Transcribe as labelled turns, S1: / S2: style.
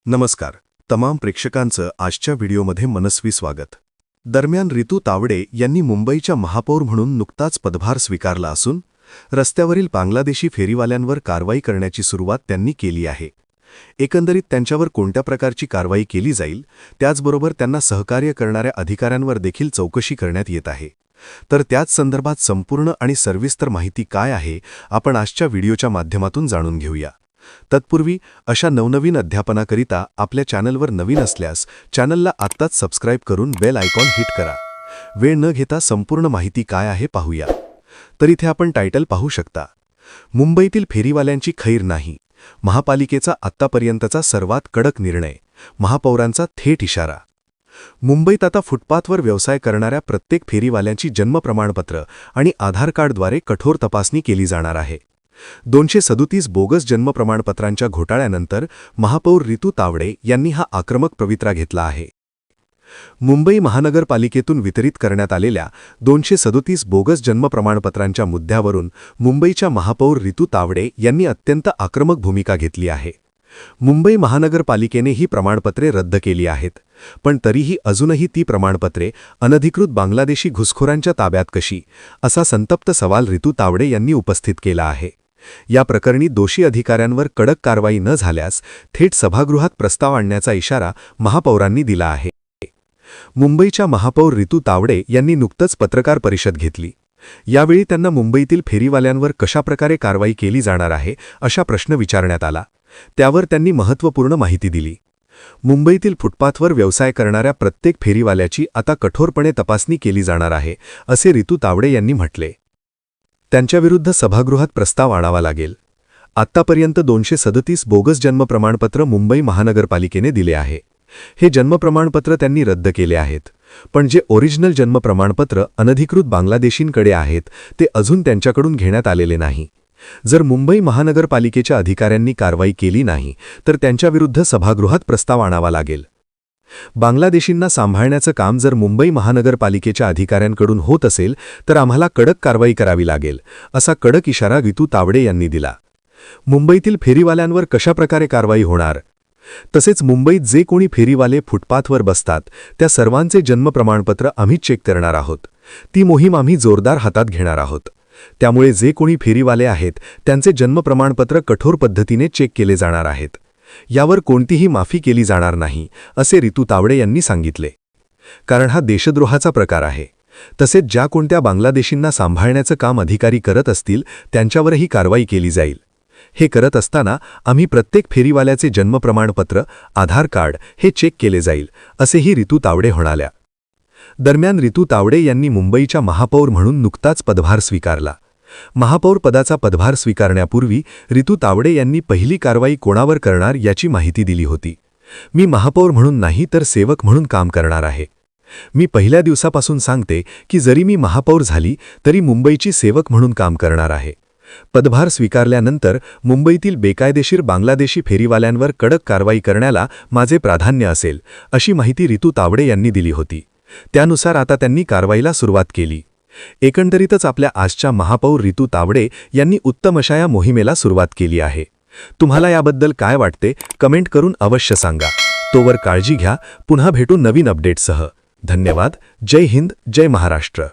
S1: नमस्कार तमाम प्रेक्षकांचं आजच्या व्हिडिओमध्ये मनस्वी स्वागत। दरम्यान रितू तावडे यांनी मुंबईच्या महापौर म्हणून नुकताच पदभार स्वीकारला असून रस्त्यावरील बांगलादेशी फेरीवाल्यांवर कारवाई करण्याची सुरुवात त्यांनी केली आहे। एकंदरीत त्यांच्यावर कोणत्या प्रकारची कारवाई केली जाईल, त्याचबरोबर त्यांना सहकार्य करणाऱ्या अधिकाऱ्यांवर देखील चौकशी करण्यात येत आहे। तर त्याच संदर्भात संपूर्ण आणि सविस्तर माहिती काय आहे, आपण आजच्या व्हिडिओच्या माध्यमातून जाणून घेऊया। तत्पूर्वी अशा नवनवीन अध्यापनाकरिता आपल्या चॅनलवर नवीन असल्यास चॅनलला आत्ताच सबस्क्राइब करून बेल आयकॉन हिट करा। वेळ न घेता संपूर्ण माहिती काय आहे पाहूया। तर इथे आपण टायटल पाहू शकता, मुंबईतील फेरीवाल्यांची खैर नाही, महापालिकेचा आत्तापर्यंतचा सर्वात कडक निर्णय, महापौरांचा थेट इशारा। मुंबईत आता फुटपाथवर व्यवसाय करणाऱ्या प्रत्येक फेरीवाल्यांची जन्म प्रमाणपत्र आणि आधार कार्डद्वारे कठोर तपासणी केली जाणार आहे। 237 बोगस जन्म प्रमाणपत्रांच्या घोटाळ्यानंतर महापौर रितू तावडे यांनी हा आक्रमक पवित्रा घेतला आहे। मुंबई महानगरपालिकेतून वितरित करण्यात आलेल्या 237 बोगस जन्म प्रमाणपत्रांच्या मुद्द्यावरून मुंबईच्या महापौर रितू तावडे यांनी अत्यंत आक्रमक भूमिका घेतली आहे। मुंबई महानगरपालिकेने ही प्रमाणपत्रे रद्द केली आहेत, पण तरीही अजूनही ती प्रमाणपत्रे अनधिकृत बांगलादेशी घुसखोरांच्या ताब्यात कशी, असा संतप्त सवाल रितू तावडे यांनी उपस्थित केला आहे। या प्रकरणी दोषी अधिकाऱ्यांवर कडक कारवाई न झाल्यास थेट सभागृहात प्रस्ताव आणण्याचा इशारा महापौरांनी दिला आहे। मुंबईच्या महापौर रितू तावडे यांनी नुकतंच पत्रकार परिषद घेतली। यावेळी त्यांना मुंबईतील फेरीवाल्यांवर कशाप्रकारे कारवाई केली जाणार आहे अशा प्रश्न विचारण्यात आला। त्यावर त्यांनी महत्त्वपूर्ण माहिती दिली। मुंबईतील फुटपाथवर व्यवसाय करणाऱ्या प्रत्येक फेरीवाल्याची आता कठोरपणे तपासणी केली जाणार आहे, असे रितू तावडे यांनी म्हटले। त्यांच्याविरुद्ध सभागृहात प्रस्ताव आणावा लागेल। आत्तापर्यंत 237 बोगस जन्म प्रमाणपत्र मुंबई महानगरपालिकेने दिले आहे। हे जन्म प्रमाणपत्र त्यांनी रद्द केले आहेत, पण जे ओरिजिनल जन्म प्रमाणपत्र अनधिकृत बांगलादेशींकडे आहेत ते अजून त्यांच्याकडून घेण्यात आलेले नाही। जर मुंबई महानगरपालिकेच्या अधिकाऱ्यांनी कारवाई केली नाही तर त्यांच्याविरुद्ध सभागृहात प्रस्ताव आणावा लागेल। बांगलादेशींना सांभाळण्याचं काम जर मुंबई महानगरपालिकेच्या अधिकाऱ्यांकडून होत असेल तर आम्हाला कडक कारवाई करावी लागेल, असा कडक इशारा रितू तावडे यांनी दिला। मुंबईतील फेरीवाल्यांवर कशाप्रकारे कारवाई होणार, तसेच मुंबईत जे कोणी फेरीवाले फुटपाथवर बसतात त्या सर्वांचे जन्म प्रमाणपत्र आम्ही चेक करणार आहोत। ती मोहीम आम्ही जोरदार हातात घेणार आहोत। त्यामुळे जे कोणी फेरीवाले आहेत त्यांचे जन्म प्रमाणपत्र कठोर पद्धतीने चेक केले जाणार आहेत। यावर कोणतीही माफी केली जाणार नाही, असे रितू तावडे यांनी सांगितले। कारण हा देशद्रोहाचा प्रकार आहे। तसेच ज्या कोणत्या बांगलादेशींना सांभाळण्याचं काम अधिकारी करत असतील त्यांच्यावरही कारवाई केली जाईल। हे करत असताना आम्ही प्रत्येक फेरीवाल्याचे जन्म प्रमाणपत्र, आधार कार्ड हे चेक केले जाईल, असेही रितू तावडे म्हणाल्या। दरम्यान रितू तावडे यांनी मुंबईच्या महापौर म्हणून नुकताच पदभार स्वीकारला। महापौर पदाचा पदभार स्वीकारण्यापूर्वी रितू तावडे यांनी पहिली कारवाई कोणावर करणार याची माहिती दिली होती। मी महापौर म्हणून नाही तर सेवक म्हणून काम करणार आहे। मी पहिल्या दिवसापासून सांगते की जरी मी महापौर झाली तरी मुंबईची सेवक म्हणून काम करणार आहे। पदभार स्वीकारल्यानंतर मुंबईतील बेकायदेशीर बांगलादेशी फेरीवाल्यांवर कडक कारवाई करण्याला माझे प्राधान्य असेल, अशी माहिती रितू तावडे यांनी दिली होती। त्यानुसार आता त्यांनी कारवाईला सुरुवात केली। एकंदरीतच आपल्या आजच्या महापौर रितू तावडे यांनी उत्तम अशा या मोहिमेला सुरुवात केली आहे। तुम्हाला याबद्दल काय वाटते कमेंट करून अवश्य सांगा। तोवर काळजी घ्या, पुन्हा भेटू नवीन अपडेट्ससह। धन्यवाद। जय हिंद, जय महाराष्ट्र।